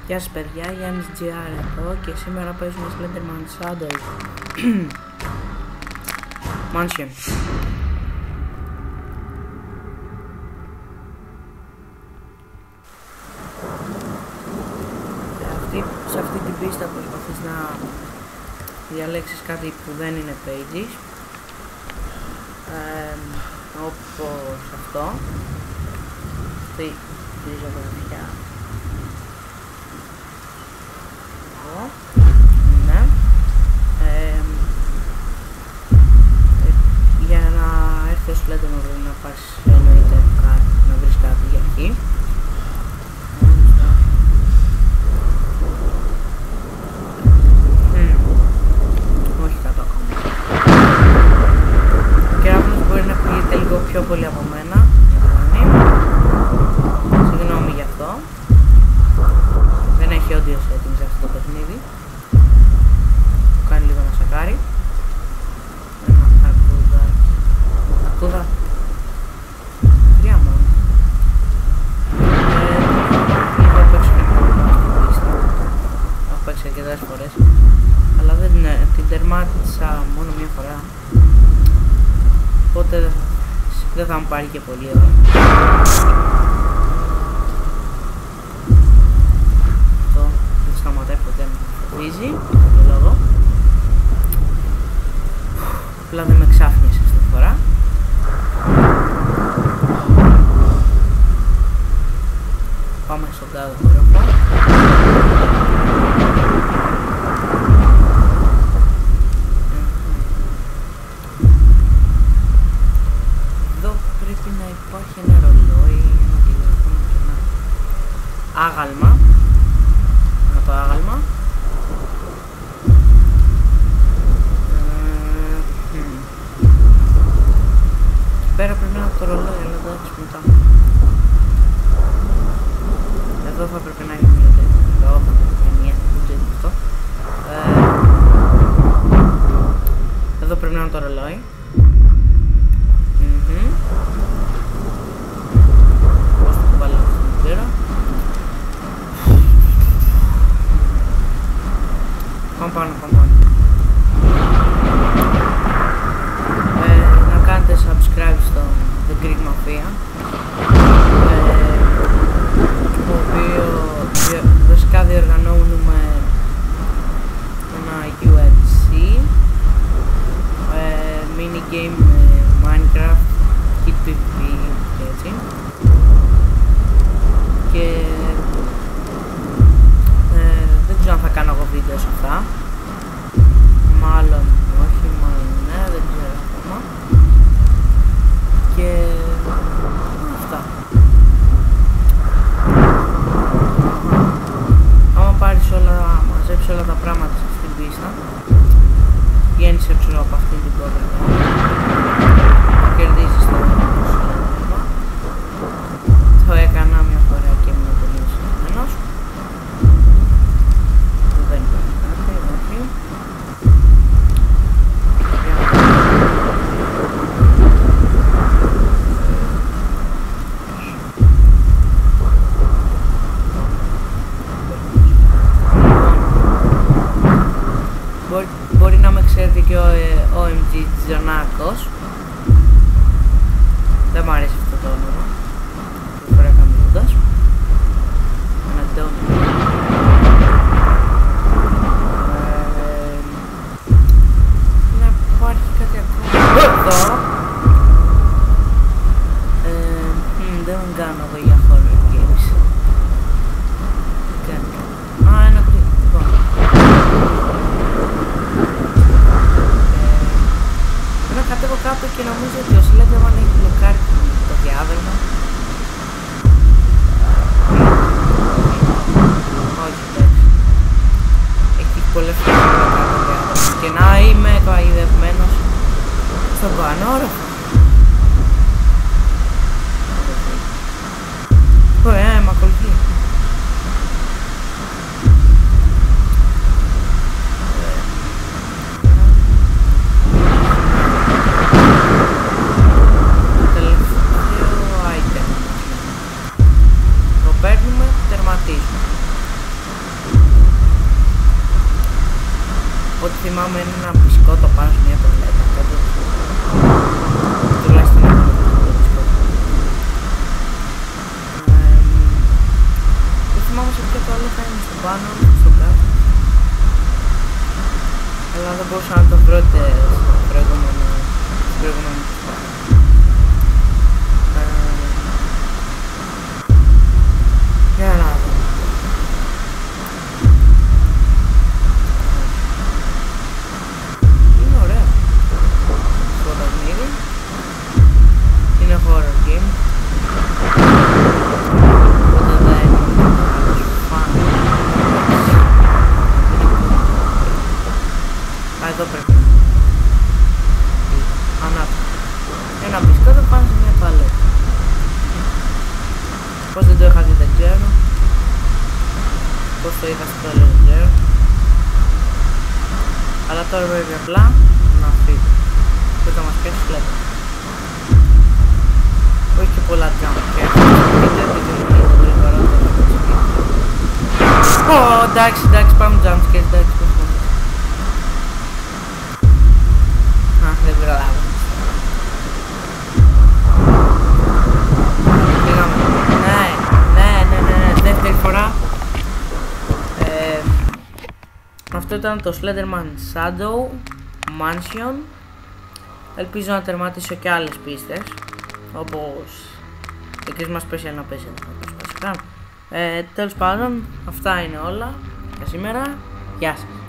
Γεια σας παιδιά, Γιάννης GR εδώ και σήμερα παίζουμε Slenderman Shadow Mansion. Σε αυτή την πίστα προσπαθείς να διαλέξεις κάτι που δεν είναι pages, όπως αυτό, αυτή τη ζωγραφιά εδώ, ναι. Για να έρθει ο Slenderman πρέπει να πας εννοείται να βρεις κάτι για εκεί. Πιο πολύ από μένα, συγγνώμη γι' αυτό, δεν έχει audio settings σε αυτό το παιχνίδι, μου κάνει λίγο να σακάρει. Αρκούδα, τρία μόνο. Λίγο παίξω και έχω παίξει αρκετές φορές, αλλά την τερμάτισα μόνο μία φορά, οπότε δεν θα μου πάρει και πολύ ώρα. Αυτό δεν σταματάει ποτέ να φοβίζει, για τον λόγο. Απλά δεν με ξάφνιασε αυτή τη φορά. Πάμε στον κάτω χώρο. Πρέπει να υπάρχει ένα ρολόι, ένα τηλέφωνο και ένα άγαλμα. Να το άγαλμα. Εκεί πέρα πρέπει να είναι το ρολόι, αλλά εντάξει μετά. Εδώ θα πρέπει να είναι μία τέτοια. Εδώ θα πρέπει να είναι μία, δεν ξέρω αυτό. Εδώ πρέπει να είναι το ρολόι. Πώς το βάλω αυτό, δεν ξέρω. Πάμε πάνω. Να κάνετε subscribe στο The Greek Mafia, το οποίο βασικά διοργανώνουμε ένα UFC mini game Minecraft, Kit PvP και έτσι. Και δεν ξέρω αν θα κάνω εγώ βίντεο σε αυτά. Μάλλον όχι, μάλλον ναι, δεν ξέρω ακόμα. Και αυτά. Άμα μαζέψεις όλα τα πράγματα σε αυτήν την πίστα, βγαίνεις έξω από αυτήν την πόρτα. Κερδίζεις το Slenderman. Το έκανα μια φορά και ήμουν πολύ συνεχμένος. Δεν υπάρχει κάτι, όχι. Μπορεί να με ξέρετε και ο OMG Τζονάκος. Δεν μου αρέσει αυτό το όνομα. Το φορά καμπλούντας. Ένα τόνι. Να υπάρχει κάτι ακόμα εδώ. Δεν κάνω εγώ για horror games. Δεν κάνω. Α, ένα κλικ. Λοιπόν. Πρέπει να κατέβω κάτω και νομίζω ότι ο Slenderman έχει μπλοκάρει το διάβερμα. θυμάμαι είναι ένα μπισκότο πάνω σε μια τουαλέτα. Τουλάχιστον ένα μπισκότο. Δεν θυμάμαι σε ποια τουαλέτα είναι, στο πάνω, στο κάτω. Αλλά δεν μπορούσα να το βρείτε στο προηγούμενο. Για να δω. Είναι ωραίο το παιχνίδι. Είναι horror game. Οπότε δεν είναι άλλος φαν. Εδώ πρέπει. Ανάπτυξη. Ένα μπισκότο πάνω σε μια τουαλέτα. Πώς δεν το είχα δει δεν ξέρω. Πώς το είχα στο τέλος δεν ξέρω. Αλλά τώρα πρέπει απλά να φύγω. Και θα μας πιάσει φλέτα. Όχι και πολλά jump και επειδή μου είναι γρήγορα το σπίτι. Εντάξει, πάμε jump και εντάξει. Δεν προλάβω. Ναι, δεύτερη φορά. Αυτό ήταν το Slenderman Shadow Mansion. Ελπίζω να τερματίσω και άλλες πίστες, όπως το Christmas Special να πέσει. Τέλος πάντων, αυτά είναι όλα για σήμερα. Γεια σας.